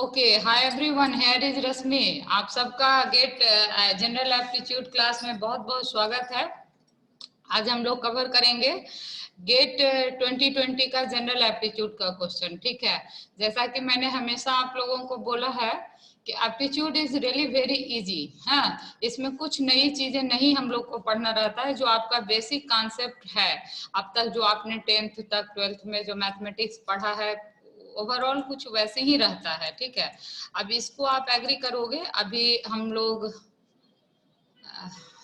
Okay, hi everyone, here is Rashmi. आप सबका gate general aptitude class में बहुत बहुत स्वागत है। आज हम लोग कवर करेंगे गेट 2020 का जनरल एप्टीट्यूड का क्वेश्चन। ठीक है, जैसा कि मैंने हमेशा आप लोगों को बोला है कि aptitude is really very easy. हाँ, इसमें कुछ नई चीजें नहीं हम लोग को पढ़ना रहता है। जो आपका बेसिक कॉन्सेप्ट है अब तक, जो आपने 10th तक 12th में जो मैथमेटिक्स पढ़ा है, ओवरऑल कुछ वैसे ही रहता है। ठीक है, अब इसको आप एग्री करोगे। अभी हम लोग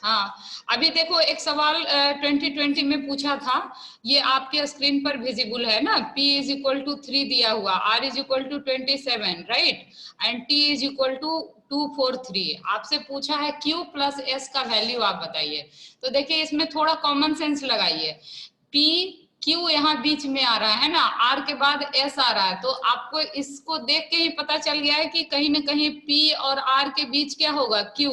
हाँ, अभी देखो एक सवाल 2020 में पूछा था, ये आपके स्क्रीन पर विजिबल है ना। P इज इक्वल टू 3 दिया हुआ, R is equal to 27, right, and T is equal to 243। आपसे पूछा है Q प्लस S का वैल्यू आप बताइए। तो देखिए इसमें थोड़ा कॉमन सेंस लगाइए। P Q यहाँ बीच में आ रहा है ना, R के बाद S आ रहा है, तो आपको इसको देख के ही पता चल गया है कि कहीं ना कहीं P और R के बीच क्या होगा, Q,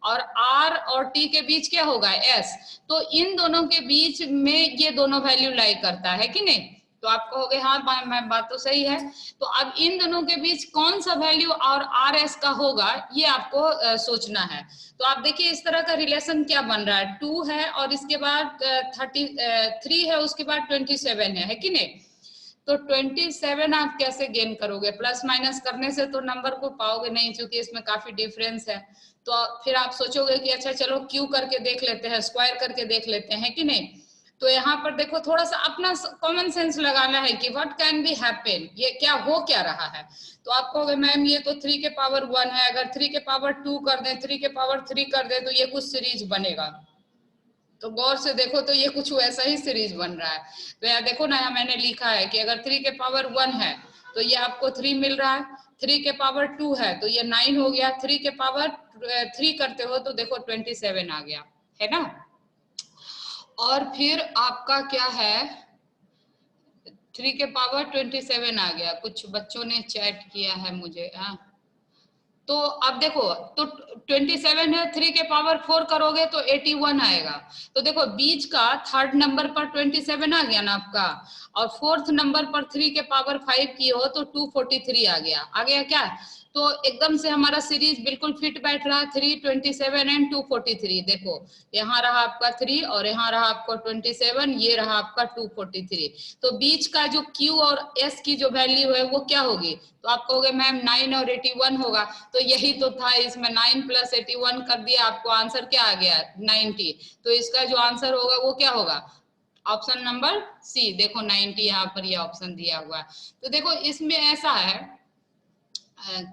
और R और T के बीच क्या होगा, S। तो इन दोनों के बीच में ये दोनों वैल्यू लाई करता है कि नहीं। तो आप कहोगे हाँ मैं बात तो सही है। तो अब इन दोनों के बीच कौन सा वैल्यू और आर एस का होगा, ये आपको सोचना है। तो आप देखिए इस तरह का रिलेशन क्या बन रहा है, 2 है और इसके बाद 33 है, उसके बाद 27 है कि नहीं। तो 27 आप कैसे गेन करोगे, प्लस माइनस करने से तो नंबर को पाओगे नहीं, क्योंकि इसमें काफी डिफरेंस है। तो फिर आप सोचोगे कि अच्छा चलो क्यू करके देख लेते हैं, स्क्वायर करके देख लेते हैं कि नहीं। तो यहाँ पर देखो थोड़ा सा अपना कॉमन सेंस लगाना है कि व्हाट कैन बी हैपन, ये क्या हो क्या रहा है। तो आप कहोगे मैम ये तो 3 के पावर 1 है, अगर 3 के पावर 2 कर दें, 3 के पावर 3 कर दें तो ये कुछ सीरीज बनेगा। तो गौर से देखो तो ये कुछ वैसा ही सीरीज बन रहा है। तो यहाँ देखो ना, यहाँ मैंने लिखा है कि अगर 3 के पावर 1 है तो ये आपको 3 मिल रहा है, 3 के पावर 2 है तो ये 9 हो गया, 3 के पावर 3 करते हो तो देखो 27 आ गया, है ना। और फिर आपका क्या है, 3 के पावर 27 आ गया। कुछ बच्चों ने चैट किया है मुझे, हाँ। तो अब देखो, तो 27 है, 3 के पावर 4 करोगे तो 81 आएगा। तो देखो बीच का थर्ड नंबर पर 27 आ गया ना आपका, और फोर्थ नंबर पर 3 के पावर 5 की हो तो 243 आ गया क्या। तो एकदम से हमारा सीरीज बिल्कुल फिट बैठ रहा है, 3, 27 एंड 243। देखो यहाँ रहा आपका 3 और यहाँ रहा आपका 27, ये रहा आपका 243। तो बीच का जो Q और S की जो वैल्यू है वो क्या होगी, तो आप कहोगे मैम 9 और 81 होगा। तो यही तो था, इसमें 9 प्लस 81 कर दिया, आपको आंसर क्या आ गया, 90। तो इसका जो आंसर होगा वो क्या होगा, ऑप्शन नंबर सी। देखो 90 यहाँ पर ये ऑप्शन दिया हुआ है। तो देखो इसमें ऐसा है,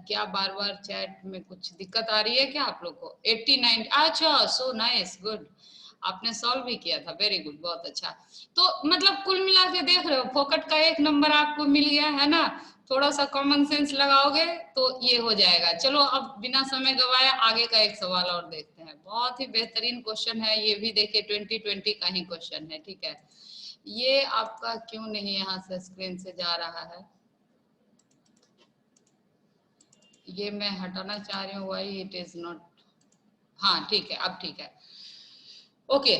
क्या बार बार चैट में कुछ दिक्कत आ रही है क्या आप लोग को, 89, अच्छा सो नाइस, गुड, आपने सॉल्व भी किया था, वेरी गुड, बहुत अच्छा। तो मतलब कुल मिला के देख रहे हो, फोकट का एक नंबर आपको मिल गया है ना। थोड़ा सा कॉमन सेंस लगाओगे तो ये हो जाएगा। चलो अब बिना समय गवाए आगे का एक सवाल और देखते हैं। बहुत ही बेहतरीन क्वेश्चन है ये भी, देखिए 2020 का ही क्वेश्चन है। ठीक है, ये आपका क्यों नहीं यहाँ से स्क्रीन से जा रहा है, ये मैं हटाना चाह रही हूँ, वाई इट इज नॉट। हाँ ठीक है, अब ठीक है, ओके।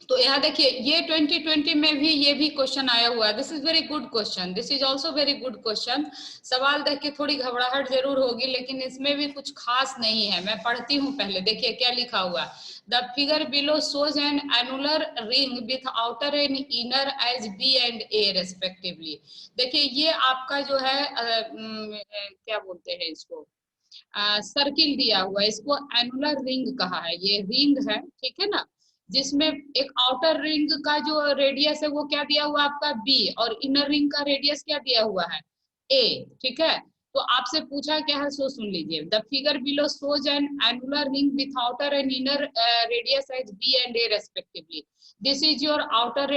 तो यहाँ देखिए ये 2020 में भी ये भी क्वेश्चन आया हुआ है। This is very good question, this is also very good question. सवाल देख के थोड़ी घबराहट जरूर होगी, लेकिन इसमें भी कुछ खास नहीं है। मैं पढ़ती हूँ पहले, देखिए क्या लिखा हुआ है। The figure below shows an annular ring with outer and inner as b and a respectively. देखिए ये आपका जो है क्या बोलते हैं इसको, सर्किल दिया हुआ है, इसको एनुलर रिंग कहा है। ये रिंग है, ठीक है ना, जिसमें एक आउटर रिंग का जो रेडियस है वो क्या दिया हुआ है आपका बी, और इनर रिंग का रेडियस क्या दिया हुआ है ए। ठीक है, तो आपसे पूछा क्या है, सो सुन लीजिए। The figure below shows an annular ring with outer and inner radius as b and a respectively. This is your outer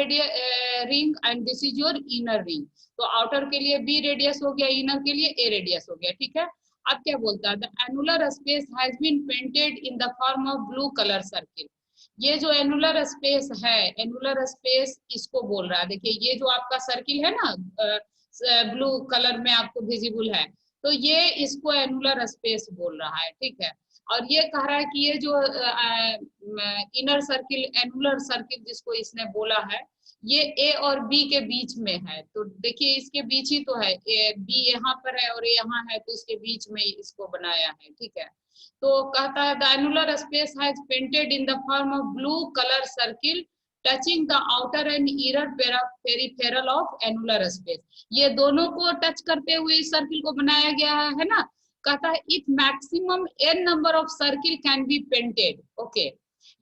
ring and this is your inner ring. तो आउटर के लिए बी रेडियस हो गया, inner के लिए ए radius हो गया। ठीक है, अब क्या बोलता है, the annular space has been painted in the form of blue colour circle. ये जो एनुलर स्पेस है, एनुलर स्पेस इसको बोल रहा है। देखिए ये जो आपका सर्किल है ना, ब्लू कलर में आपको विजिबल है, तो ये इसको एनुलर स्पेस बोल रहा है। ठीक है, और ये कह रहा है कि ये जो इनर सर्किल, एनुलर सर्किल जिसको इसने बोला है, ये ए और बी के बीच में है, तो देखिए इसके बीच ही तो है, ए बी यहाँ पर है और यहाँ है, तो इसके बीच में इसको बनाया है, ठीक है। तो कहता है the annular space has painted in the form of blue colour circle touching the outer and inner peripheral of annular space. ये दोनों को टच करते हुए इस सर्किल को बनाया गया है ना। कहता है if maximum n number of circle can be painted, okay.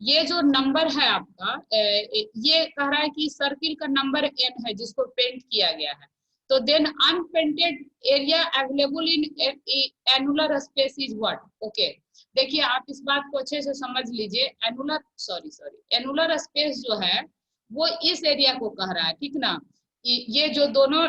ये जो नंबर है आपका, ये कह रहा है कि सर्किल का नंबर n है जिसको पेंट किया गया है, तो then unpainted area available in annular space is what, okay. देखिए आप इस बात को अच्छे से समझ लीजिए, एनुलर स्पेस जो है वो इस एरिया को कह रहा है, ठीक ना। ये जो दोनों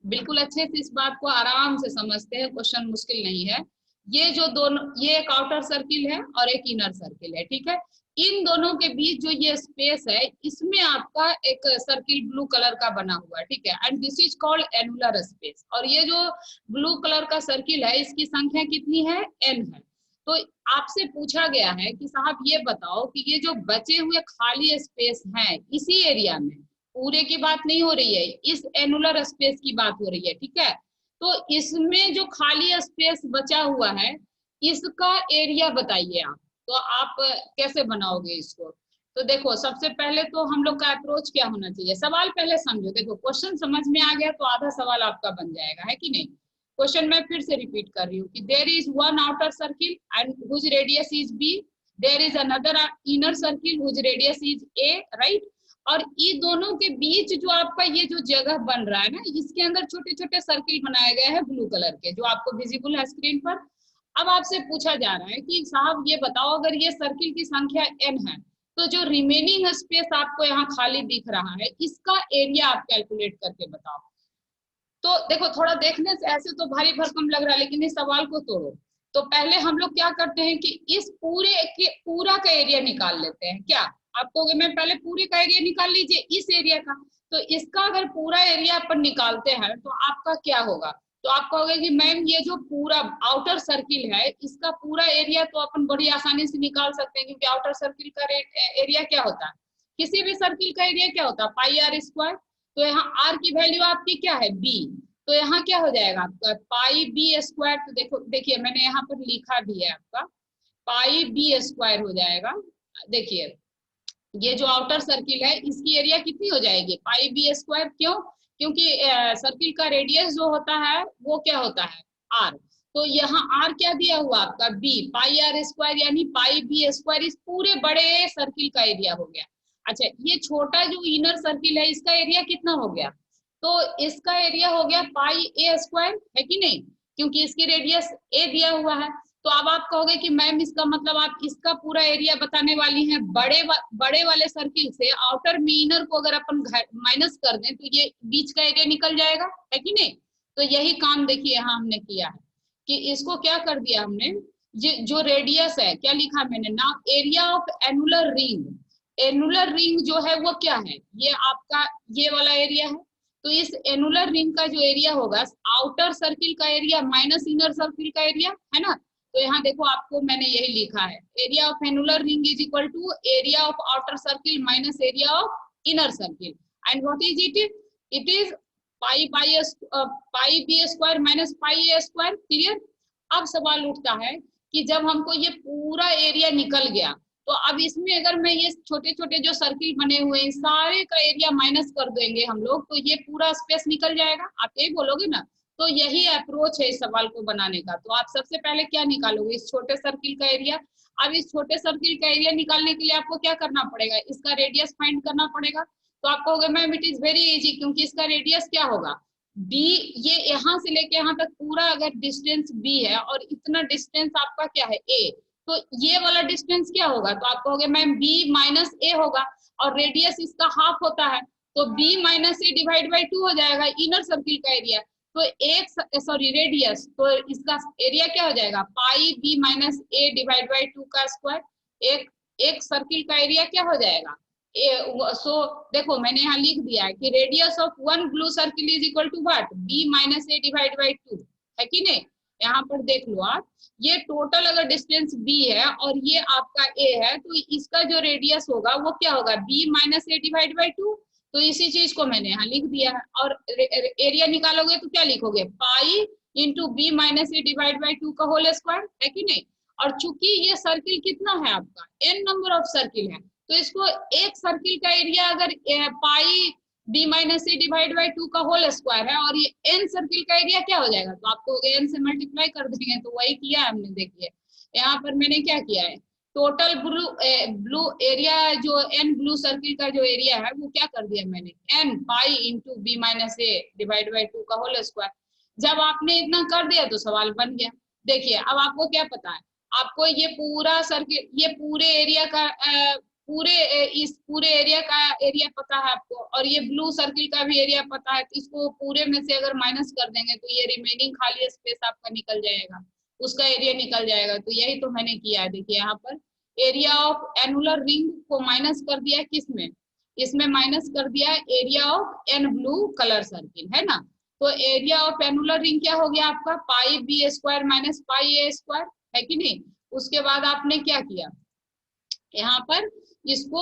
बिल्कुल अच्छे से इस बात को आराम से समझते हैं, क्वेश्चन मुश्किल नहीं है। ये जो दोनों, ये एक आउटर सर्किल है और एक इनर सर्किल है, ठीक है। इन दोनों के बीच जो ये स्पेस है, इसमें आपका एक सर्किल ब्लू कलर का बना हुआ है, ठीक है, and this is called annular space. और ये जो ब्लू कलर का सर्किल है, इसकी संख्या कितनी है, n है। तो आपसे पूछा गया है कि साहब ये बताओ कि ये जो बचे हुए खाली स्पेस हैं इसी एरिया में, पूरे की बात नहीं हो रही है, इस एनुलर स्पेस की बात हो रही है, ठीक है। तो इसमें जो खाली स्पेस बचा हुआ है, इसका एरिया बताइए आप। तो आप कैसे बनाओगे इसको? तो देखो सबसे पहले तो हम लोग का अप्रोच क्या होना चाहिए, सवाल पहले समझो। देखो क्वेश्चन समझ में आ गया तो आधा सवाल आपका बन जाएगा, है कि नहीं। क्वेश्चन मैं फिर से रिपीट कर रही हूँ कि there is one outer circle and whose radius is b, there is another inner circle whose radius is a, right. और ये दोनों के बीच जो आपका ये जो जगह बन रहा है ना, इसके अंदर छोटे छोटे सर्किल बनाए गए हैं ब्लू कलर के, जो आपको विजिबल है स्क्रीन पर। अब आपसे पूछा जा रहा है कि साहब ये बताओ, अगर ये सर्किल की संख्या n है, तो जो रिमेनिंग स्पेस आपको यहाँ खाली दिख रहा है, इसका एरिया आप कैलकुलेट करके बताओ। तो देखो थोड़ा देखने से ऐसे तो भारी भरकम लग रहा है, लेकिन इस सवाल को तोड़ो। तो पहले हम लोग क्या करते हैं कि इस पूरा का एरिया निकाल लेते हैं। क्या आप कहोगे मैं पहले पूरे का एरिया निकाल लीजिए इस एरिया का, तो इसका अगर पूरा एरिया अपन निकालते हैं तो आपका क्या होगा, तो आप कहोगे कि मैम ये जो पूरा आउटर सर्किल है, इसका पूरा एरिया तो अपन बड़ी आसानी से निकाल सकते हैं, क्योंकि आउटर सर्किल का एरिया क्या होता है, किसी भी सर्किल का एरिया क्या होता है, पाई आर स्क्वायर। तो यहाँ r की वैल्यू आपकी क्या है, b, तो यहाँ क्या हो जाएगा आपका पाई बी स्क्वायर। तो देखो देखिए मैंने यहाँ पर लिखा भी है आपका पाई बी स्क्वायर हो जाएगा। देखिए ये जो आउटर सर्किल है इसकी एरिया कितनी हो जाएगी, पाई बी स्क्वायर। क्यों, क्योंकि सर्किल का रेडियस जो होता है वो क्या होता है, r। तो यहाँ r क्या दिया हुआ आपका b, पाई आर स्क्वायर, यानी पाई बी स्क्वायर इस पूरे बड़े सर्किल का एरिया हो गया। अच्छा ये छोटा जो इनर सर्किल है इसका एरिया कितना हो गया, तो इसका एरिया हो गया पाई ए स्क्वायर, है कि नहीं, क्योंकि इसकी रेडियस ए दिया हुआ है। तो अब आप कहोगे कि मैम इसका मतलब आप इसका पूरा एरिया बताने वाली हैं, बड़े वाले सर्किल से आउटर में इनर को अगर अपन माइनस कर दें तो ये बीच का एरिया निकल जाएगा, है कि नहीं। तो यही काम देखिए यहाँ हमने किया है कि इसको क्या कर दिया हमने, जो रेडियस है क्या लिखा मैंने ना, area of annular ring. Annular ring जो है वो क्या है, ये आपका ये वाला एरिया है। तो इस एनुलर रिंग का जो एरिया होगा, आउटर सर्किल का एरिया माइनस इनर सर्किल का एरिया, है ना। तो यहाँ देखो आपको मैंने यही लिखा है, area of annular ring is equal to area of outer circle minus area of inner circle, and what is it, it is pi b square minus pi a square. Clear. अब सवाल उठता है कि जब हमको ये पूरा एरिया निकल गया, तो अब इसमें अगर मैं ये छोटे छोटे जो सर्किल बने हुए हैं सारे का एरिया माइनस कर देंगे हम लोग, तो ये पूरा स्पेस निकल जाएगा, आप यही बोलोगे ना। तो यही अप्रोच है इस सवाल को बनाने का। तो आप सबसे पहले क्या निकालोगे, इस छोटे सर्किल का एरिया। अब इस छोटे सर्किल का एरिया निकालने के लिए आपको क्या करना पड़ेगा, इसका रेडियस फाइंड करना पड़ेगा। तो आप कहोगे ma'am it is very easy, क्योंकि इसका रेडियस क्या होगा b, ये यहाँ से लेके यहाँ तक पूरा अगर डिस्टेंस b है और इतना डिस्टेंस आपका क्या है a, तो ये वाला डिस्टेंस क्या होगा, तो आप कहोगे मैम b माइनस ए होगा, और रेडियस इसका हाफ होता है, तो b minus A divide by 2 हो जाएगा इनर सर्किल का एरिया। तो रेडियस, तो इसका एरिया क्या हो जाएगा, पाई b minus A divide by 2 का स्क्वायर। एक सर्किल का एरिया क्या हो जाएगा, सो देखो मैंने यहाँ लिख दिया है कि radius of one blue circle is equal to what, b minus A divide by 2, है कि नहीं। यहाँ पर देख लो आप, ये टोटल अगर डिस्टेंस b है और ये आपका a है, तो इसका जो रेडियस होगा वो क्या होगा, b minus A divide by 2। तो इसी चीज को मैंने यहाँ लिख दिया है। और एरिया निकालोगे तो क्या लिखोगे, pi into B minus A divide by 2 का होल स्क्वायर, है कि नहीं। और चूंकि ये सर्किल कितना है आपका, n नंबर ऑफ सर्किल है, तो इसको एक सर्किल का एरिया अगर pi b minus A divide by 2 का होल स्क्वायर है और ये n सर्किल का एरिया क्या हो जाएगा, तो आपको n से मल्टीप्लाई कर देंगे। तो वही किया हमने, देखिए यहाँ पर मैंने क्या किया है, टोटल ब्लू एरिया जो n ब्लू सर्किल का जो एरिया है वो क्या कर दिया मैंने, n pi into B minus A divide by 2 का होल स्क्वायर। जब आपने इतना कर दिया तो सवाल बन गया। देखिए अब आपको क्या पता है, आपको ये पूरा सर्किल, ये पूरे एरिया का इस पूरे एरिया का एरिया पता है आपको, और ये ब्लू सर्किल का भी एरिया पता है। तो इसको पूरे में से अगर माइनस कर देंगे तो ये रिमेनिंग खाली स्पेस आपका निकल जाएगा, उसका एरिया निकल जाएगा। तो यही तो मैंने किया है। देखिए यहाँ पर एरिया ऑफ एनुलर रिंग को माइनस कर दिया है, किसमें, इसमें माइनस कर दिया है area of an blue colour circle, है ना। तो एरिया ऑफ एनुलर रिंग क्या हो गया आपका, पाई b square minus pi a square, है कि नहीं। उसके बाद आपने क्या किया, यहाँ पर इसको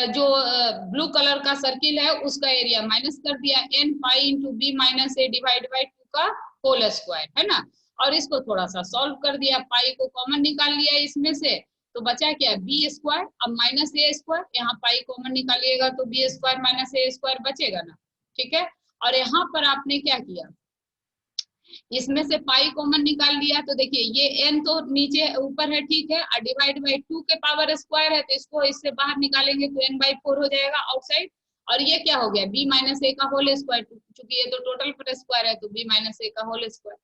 जो ब्लू कलर का सर्किल है उसका एरिया माइनस कर दिया, N pi into B minus A divide by 2 का होल स्क्वायर, है ना। और इसको थोड़ा सा सॉल्व कर दिया, पाई को कॉमन निकाल लिया इसमें से, तो बचा क्या, बी स्क्वायर। अब माइनस ए स्क्वायर, यहाँ पाई कॉमन निकालिएगा तो B square minus a square बचेगा ना, ठीक है। और यहाँ पर आपने क्या किया, इसमें से पाई कॉमन निकाल लिया। तो देखिए ये n तो नीचे ऊपर है, ठीक है, और डिवाइड बाई 2 के पावर स्क्वायर है, तो इसको इससे बाहर निकालेंगे तो n/4 हो जाएगा आउटसाइड। और ये क्या हो गया, b माइनस ए का होल स्क्वायर, क्योंकि ये तो टोटल पर स्क्वायर है तो b माइनस ए का होल स्क्वायर।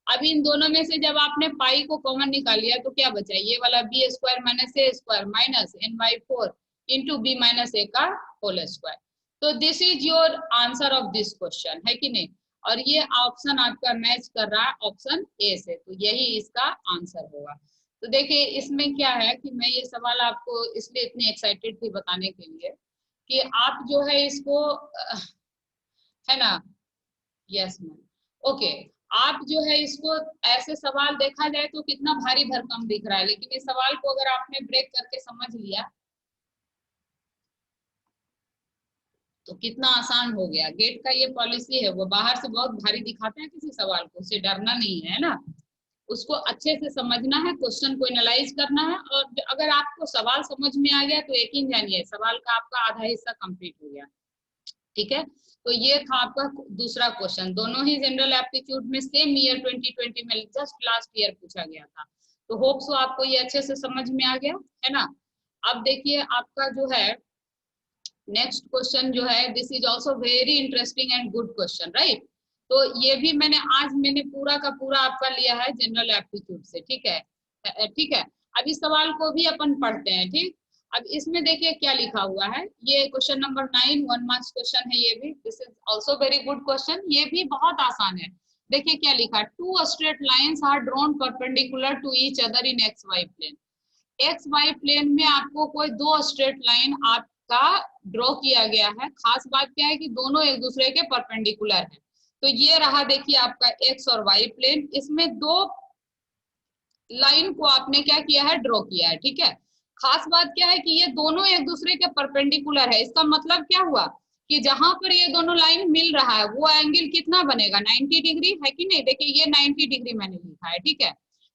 अब इन दोनों में से जब आपने पाई को कॉमन निकाल लिया तो क्या बचा, ये वाला b square minus a square minus n/4 into B minus a का होल स्क्वायर। तो this is your answer of this question, है कि नहीं। और ये ऑप्शन आपका मैच कर रहा है ऑप्शन ए से, तो यही इसका आंसर होगा। तो देखिए इसमें क्या है कि मैं ये सवाल आपको इसलिए इतनी एक्साइटेड थी बताने के लिए कि आप जो है इसको है ना, यस मैम, ओके, आप जो है इसको ऐसे सवाल देखा जाए तो कितना भारी भरकम दिख रहा है, लेकिन इस सवाल को अगर आपने ब्रेक करके समझ लिया तो कितना आसान हो गया। गेट का ये पॉलिसी है, वो बाहर से बहुत भारी दिखाते हैं किसी सवाल को, उससे डरना नहीं है ना, उसको अच्छे से समझना है, क्वेश्चन को एनालाइज करना है। और अगर आपको सवाल समझ में आ गया तो यकीन जानिए सवाल का आपका आधा हिस्सा कंप्लीट हो गया, ठीक है। तो ये था आपका दूसरा क्वेश्चन, दोनों ही जनरल एप्टीट्यूड में सेम ईयर 2020 में जस्ट लास्ट ईयर पूछा गया था। तो होप सो आपको ये अच्छे से समझ में आ गया, है ना। अब देखिए आपका जो है नेक्स्ट क्वेश्चन जो है, this is also very interesting and good question, right. तो ये भी मैंने पूरा का पूरा आपका लिया है जनरल एप्टीट्यूड से, ठीक है, ठीक है। अब इस सवाल को भी अपन पढ़ते हैं, ठीक। अब इसमें देखिए क्या लिखा हुआ है, ये क्वेश्चन नंबर 9 1 मार्क्स क्वेश्चन है, ये भी this is also very good question, ये भी बहुत आसान है। देखिए क्या लिखा, 2 straight lines are drawn perpendicular to each other in x y plane. X y plane में आपको कोई 2 स्ट्रेट लाइन आपका ड्रॉ किया गया है। खास बात क्या है कि दोनों एक दूसरे के परपेंडिकुलर है। तो ये रहा देखिए आपका एक्स और वाई प्लेन, इसमें 2 लाइन को आपने क्या किया है, ड्रॉ किया है, ठीक है। खास बात क्या है कि ये दोनों एक दूसरे के परपेंडिकुलर है। इसका मतलब क्या हुआ कि जहां पर ये दोनों लाइन मिल रहा है वो एंगल कितना बनेगा, 90 डिग्री, है कि नहीं। देखिए ये 90 डिग्री मैंने लिखा है, ठीक है।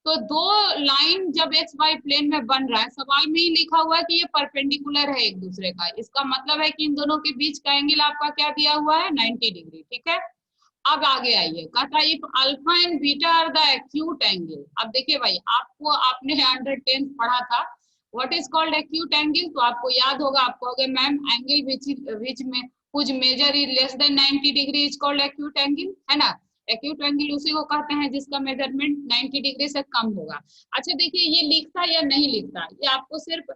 तो 2 लाइन जब एक्स वाई प्लेन में बन रहा है, सवाल में ही लिखा हुआ है कि ये परपेंडिकुलर है एक दूसरे का, इसका मतलब है कि इन दोनों के बीच का एंगल आपका क्या दिया हुआ है, 90 डिग्री, ठीक है। अब आगे आइए, कहता if alpha and beta are the acute angle. अब देखिए भाई आपको, आपने अंडर 10th पढ़ा था what is called acute angle, तो आपको याद होगा, आप कहोगे मैम एंगल विच में कुछ measure is less than 90 degree is called acute angle, है ना। एक्यूट एंगल उसी को कहते हैं जिसका मेजरमेंट 90 डिग्री से कम होगा। अच्छा देखिए ये लिखता या नहीं लिखता, ये आपको सिर्फ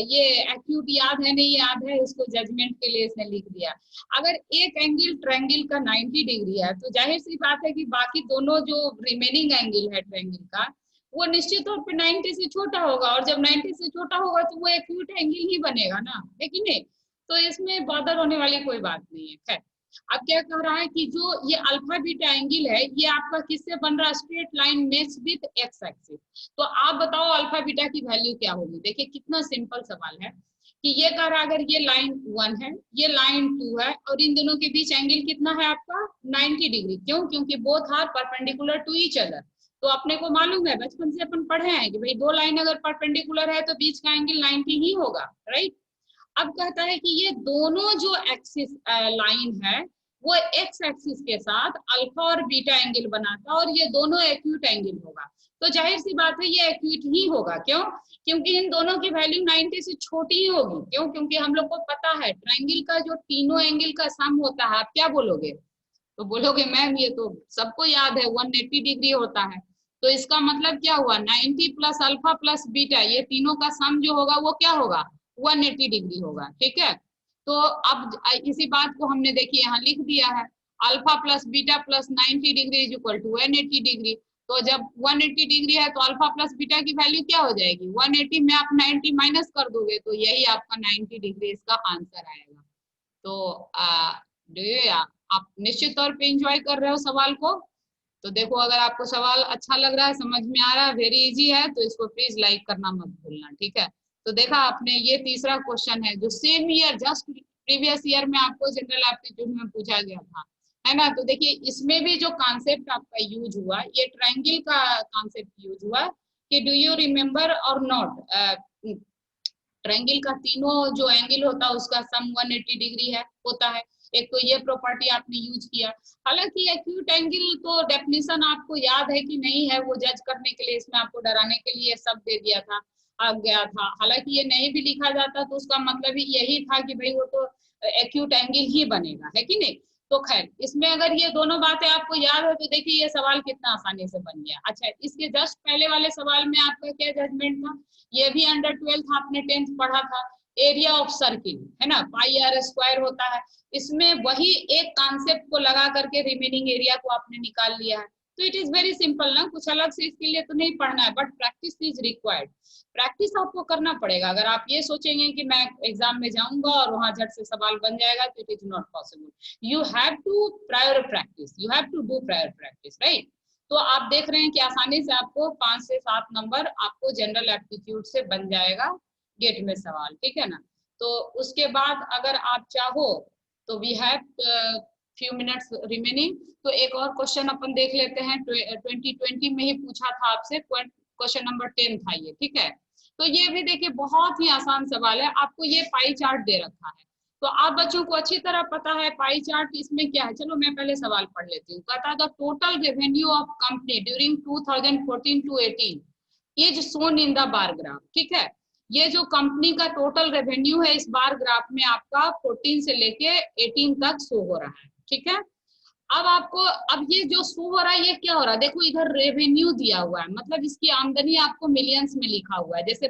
ये एक्यूट याद है नहीं याद है, इसको जजमेंट के लिए इसने लिख दिया। अगर एक एंगल ट्रायंगल का 90 डिग्री है तो जाहिर सी बात है कि बाकी दोनों जो रिमेनिंग एंगल है ट्रायंगल का वो निश्चित तौर पे 90 से छोटा होगा, और जब 90 से छोटा होगा तो वो एक्यूट एंगल ही बनेगा ना, है कि नहीं। तो इसमें बॉदर होने वाली कोई बात नहीं है। खैर अब क्या कह रहा है कि जो ये अल्फा बीटा एंगल है ये आपका किससे बन रहा है, straight line makes with x axis. तो आप बताओ अल्फा बीटा की वैल्यू क्या होगी। देखिए कितना सिंपल सवाल है, कि ये कह रहा अगर ये लाइन 1 है, ये लाइन 2 है, और इन दोनों के बीच एंगल कितना है आपका 90 डिग्री। क्यों? क्योंकि both are perpendicular to each other. तो अपने को मालूम है, बचपन से अपन पढ़े हैं कि भाई दो लाइन अगर परपेंडिकुलर है तो बीच का एंगल 90 ही होगा, राइट। अब कहता है कि ये दोनों जो एक्सिस लाइन है वो एक्स एक्सिस के साथ अल्फा और बीटा एंगल बनाता है, और ये दोनों एक्यूट एंगल होगा। तो जाहिर सी बात है ये एक्यूट ही होगा। क्यों? क्योंकि इन दोनों की वैल्यू 90 से छोटी ही होगी। क्यों? क्योंकि हम लोग को पता है ट्रायंगल का जो तीनों एंगल का सम होता है, आप क्या बोलोगे? तो बोलोगे मैम ये तो सबको याद है 180 डिग्री होता है। तो इसका मतलब क्या हुआ, 90 प्लस अल्फा प्लस बीटा, ये तीनों का सम जो होगा वो क्या होगा, 180 डिग्री होगा। ठीक है, तो अब इसी बात को हमने देखिए यहाँ लिख दिया है, alpha plus beta plus 90 degree is equal to 180 degree. तो जब 180 डिग्री है तो अल्फा प्लस बीटा की वैल्यू क्या हो जाएगी, 180 में आप 90 माइनस कर दोगे तो यही आपका 90 डिग्री इसका आंसर आएगा। तो डू यू आप निश्चित तौर पे एंजॉय कर रहे हो सवाल को? तो देखो अगर आपको सवाल अच्छा लग रहा है, समझ में आ रहा है, वेरी इजी है, तो इसको प्लीज लाइक करना मत भूलना। ठीक है, तो देखा आपने ये तीसरा क्वेश्चन है जो same year just previous year में आपको जनरल एप्टीट्यूड में पूछा गया था, है ना। तो देखिए इसमें भी जो कॉन्सेप्ट आपका यूज हुआ, ये ट्रायंगल का कॉन्सेप्ट यूज हुआ कि डू यू रिमेम्बर और नॉट, ट्रायंगल का तीनों जो एंगल होता है उसका सम 180 डिग्री है होता है। एक तो ये प्रॉपर्टी आपने यूज किया। हालांकि एक्यूट एंगल तो डेफिनेशन आपको याद है कि नहीं है, वो जज करने के लिए, इसमें आपको डराने के लिए सब दे दिया था, आ गया था। हालांकि ये नहीं भी लिखा जाता तो उसका मतलब ही यही था कि भाई वो तो एक्यूट एंगल ही बनेगा, है कि नहीं। तो खैर इसमें अगर ये दोनों बातें आपको याद हो तो देखिए ये सवाल कितना आसानी से बन गया। अच्छा, इसके जस्ट पहले वाले सवाल में आपका क्या जजमेंट था, ये भी अंडर 12th आपने 10th पढ़ा था, एरिया ऑफ सर्किल, है ना, पाई आर स्क्वायर होता है। इसमें वही एक कॉन्सेप्ट को लगा करके रिमेनिंग एरिया को आपने निकाल लिया है। तो इट इज वेरी सिंपल ना, कुछ अलग से इसके लिए तो नहीं पढ़ना है, but practice is required. Practice आपको करना पड़ेगा। अगर आप ये सोचेंगे कि मैं एग्जाम में जाऊंगा और वहां झट से सवाल बन जाएगा, तो it is not possible. You have to prior practice, you have to do prior practice, right. तो आप देख रहे हैं कि आसानी से आपको 5 से 7 नंबर आपको जनरल एप्टीट्यूड से बन जाएगा गेट में सवाल, ठीक है ना। तो उसके बाद अगर आप चाहो तो we have few minutes remaining, तो एक और क्वेश्चन अपन देख लेते हैं। 2020 में ही पूछा था आपसे, क्वेश्चन नंबर 10 था ये, ठीक है। तो ये भी देखिए बहुत ही आसान सवाल है, आपको ये पाई चार्ट दे रखा है, तो आप बच्चों को अच्छी तरह पता है पाई चार्ट इसमें क्या है। चलो मैं पहले सवाल पढ़ लेती हूँ। कहता the total revenue of company during 2014 to 18 is shown in the bar graph, ठीक है। ये जो कंपनी का टोटल रेवेन्यू है इस बार ग्राफ में आपका 14 से लेके 18 तक शो हो रहा है, ठीक है। अब आपको, अब ये जो शो हो रहा है ये क्या हो रहा है, देखो इधर रेवेन्यू दिया हुआ है, मतलब इसकी आमदनी आपको मिलियंस में लिखा हुआ है। जैसे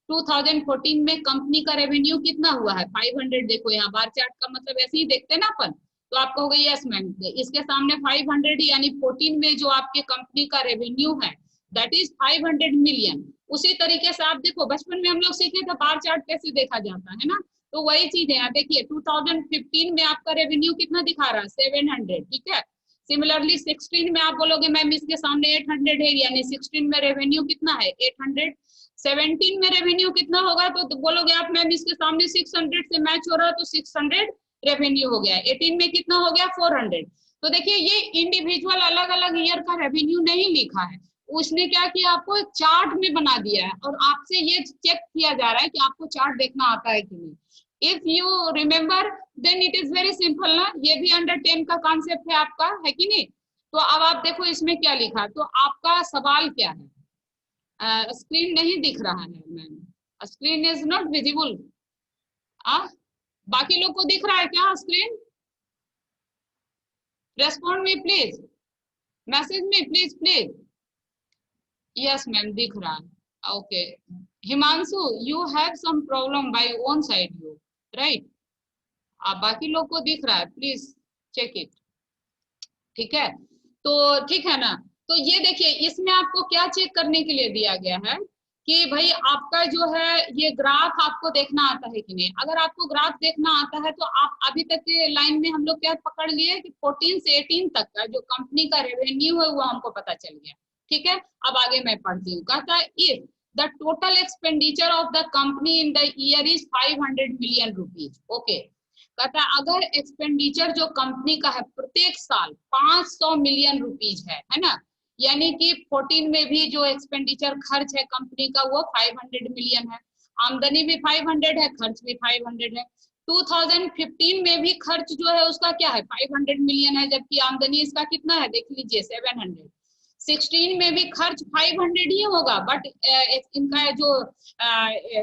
2014 में कंपनी का रेवेन्यू कितना हुआ है 500, देखो यहाँ बार चार्ट का मतलब ऐसे ही देखते हैं ना अपन। तो आपको हो गई यस मैम, इसके सामने 500 यानी 14 में जो आपके कंपनी का रेवेन्यू है दैट इज 500 मिलियन। उसी तरीके से आप देखो बचपन में हम लोग सीखे थे बार चार्ट कैसे देखा जाता है ना, तो वही चीज है यहाँ देखिए 2015 में आपका रेवेन्यू कितना दिखा रहा है 700, ठीक है। सिमिलरली 16 में आप बोलोगे मैम इसके सामने 800 है, यानी 16 में रेवेन्यू कितना है 800। 17 में रेवेन्यू कितना होगा तो बोलोगे आप मैम इसके सामने 600 से मैच हो रहा है तो 600 रेवेन्यू हो गया। 18 में कितना हो गया 400। तो देखिए ये इंडिविजुअल अलग अलग ईयर का रेवेन्यू नहीं लिखा है, उसने क्या किया आपको चार्ट में बना दिया है, और आपसे ये चेक किया जा रहा है कि आपको चार्ट देखना आता है कि नहीं। If you remember then it is very simple ना, ये भी अंडर 10 का कॉन्सेप्ट है आपका, है कि नहीं। तो अब आप देखो इसमें क्या लिखा, तो आपका सवाल क्या है, स्क्रीन नहीं दिख रहा है ma'am, screen is not visible. बाकी लोग को दिख रहा है क्या screen? Respond me please, message me please please. Yes ma'am दिख रहा है, okay. Himanshu you have some problem by own side you, right. बाकी लोग को दिख रहा है, प्लीज चेक इट, ठीक है। तो ठीक है ना, तो ये देखिए इसमें आपको क्या चेक करने के लिए दिया गया है कि भाई आपका जो है ये ग्राफ आपको देखना आता है कि नहीं। अगर आपको ग्राफ देखना आता है तो आप अभी तक के लाइन में हम लोग क्या पकड़ लिए कि 14 से 18 तक का जो कंपनी का रेवेन्यू है वो हमको पता चल गया, ठीक है। अब आगे मैं पढ़ती हूँ, कहता है if the total expenditure of the company in the year is 500 million rupees. Okay, कहता है अगर एक्सपेंडिचर जो कंपनी का है प्रत्येक साल 500 मिलियन रुपीज है ना, यानी कि 14 में भी जो एक्सपेंडिचर खर्च है कंपनी का वो 500 मिलियन है, आमदनी भी 500 है, खर्च भी 500 है। 2015 में भी खर्च जो है उसका क्या है 500 मिलियन है, जबकि आमदनी इसका कितना है देख लीजिए 700। 16 में भी खर्च 500 ही होगा, बट इनका जो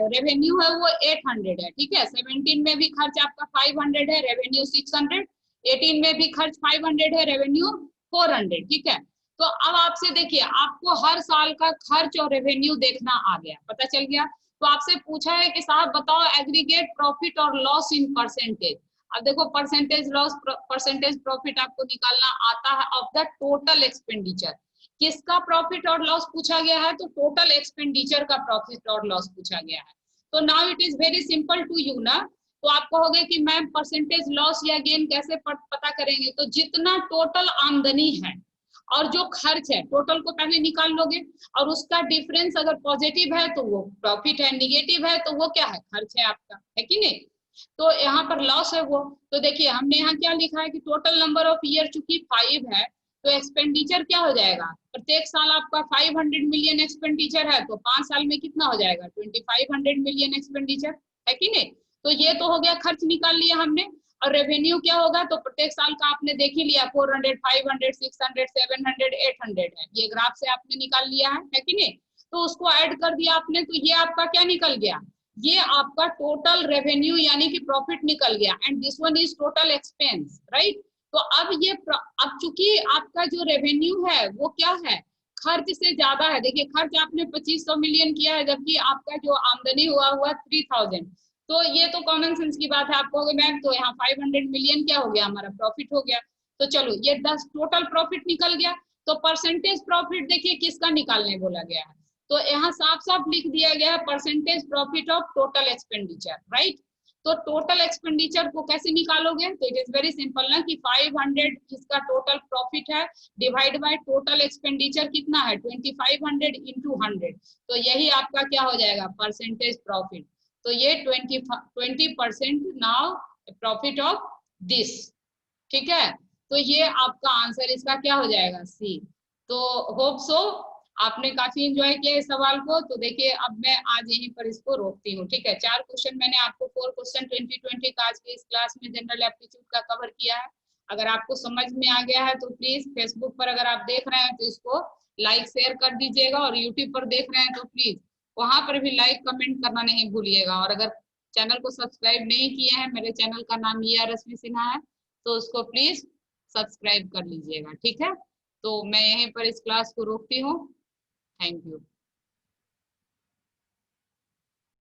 रेवेन्यू है वो 800 है, ठीक है। 17 में भी खर्च आपका 500 है, रेवेन्यू 600। 18 में भी खर्च 500 है, रेवेन्यू 400, ठीक है। तो अब आपसे देखिए, आपको हर साल का खर्च और रेवेन्यू देखना आ गया, पता चल गया। तो आपसे पूछा है कि साहब बताओ एग्रीगेट प्रॉफिट और लॉस इन परसेंटेज। अब देखो परसेंटेज लॉस परसेंटेज प्रॉफिट आपको निकालना आता है ऑफ द टोटल एक्सपेंडिचर। किसका प्रॉफिट और लॉस पूछा गया है, तो टोटल एक्सपेंडिचर का प्रॉफिट और लॉस पूछा गया है। तो now it is very simple to you ना। तो आप कहोगे कि मैम परसेंटेज लॉस या गेन कैसे पता करेंगे, तो जितना टोटल आमदनी है और जो खर्च है टोटल को पहले निकाल लोगे, और उसका डिफरेंस अगर पॉजिटिव है तो वो प्रॉफिट है, निगेटिव है तो वो क्या है, खर्च है आपका, है कि नहीं। तो यहाँ पर लॉस है वो। तो देखिए हमने यहाँ क्या लिखा है कि टोटल नंबर ऑफ ईयर चूंकि 5 है, तो एक्सपेंडिचर क्या हो जाएगा, प्रत्येक साल आपका 500 मिलियन एक्सपेंडिचर है, तो 5 साल में कितना हो जाएगा 2500 मिलियन एक्सपेंडिचर, है कि नहीं। तो ये तो हो गया खर्च निकाल लिया हमने। और रेवेन्यू क्या होगा, तो प्रत्येक साल का आपने देख ही लिया 400, 500, 600, 700, 800 है, ये ग्राफ से आपने निकाल लिया है कि नहीं। तो उसको ऐड कर दिया आपने, तो ये आपका क्या निकल गया, ये आपका टोटल रेवेन्यू यानी कि प्रॉफिट निकल गया, and this one is total expense, right. तो अब चूंकि आपका जो रेवेन्यू है वो क्या है, खर्च से ज्यादा है। देखिए खर्च आपने 2500 मिलियन किया है, जबकि आपका जो आमदनी हुआ 3000। तो ये तो कॉमन सेंस की बात है, आप कहोगे मैम तो यहाँ 500 मिलियन क्या हो गया, हमारा प्रॉफिट हो गया। तो चलो ये 10 टोटल प्रॉफिट निकल गया। तो परसेंटेज प्रॉफिट देखिए किसका निकालने बोला गया है, तो यहाँ साफ साफ लिख दिया गया है percentage profit of total expenditure, right. तो टोटल एक्सपेंडिचर को कैसे निकालोगे, तो इट इज वेरी सिंपल ना, कि 500 इसका टोटल प्रॉफिट है, डिवाइड बाय टोटल एक्सपेंडिचर कितना है 2500 इंटू 100, तो यही आपका क्या हो जाएगा परसेंटेज प्रॉफिट। तो ये 20% नाउ प्रॉफिट ऑफ दिस, ठीक है। तो ये आपका आंसर इसका क्या हो जाएगा सी। तो होप सो आपने काफी एंजॉय किया इस सवाल को। तो देखिए अब मैं आज यहीं पर इसको रोकती हूँ, ठीक है। 4 क्वेश्चन मैंने आपको 4 क्वेश्चन 2020 का आज के इस क्लास में जनरल एप्टीट्यूड का कवर किया है। अगर आपको समझ में आ गया है तो प्लीज फेसबुक पर अगर आप देख रहे हैं तो इसको लाइक शेयर कर दीजिएगा, और यूट्यूब पर देख रहे हैं तो प्लीज वहां पर भी लाइक कमेंट करना नहीं भूलिएगा। और अगर चैनल को सब्सक्राइब नहीं किए हैं, मेरे चैनल का नाम रश्मि सिन्हा है, तो उसको प्लीज सब्सक्राइब कर लीजिएगा, ठीक है। तो मैं यहीं पर इस क्लास को रोकती हूँ। Thank you.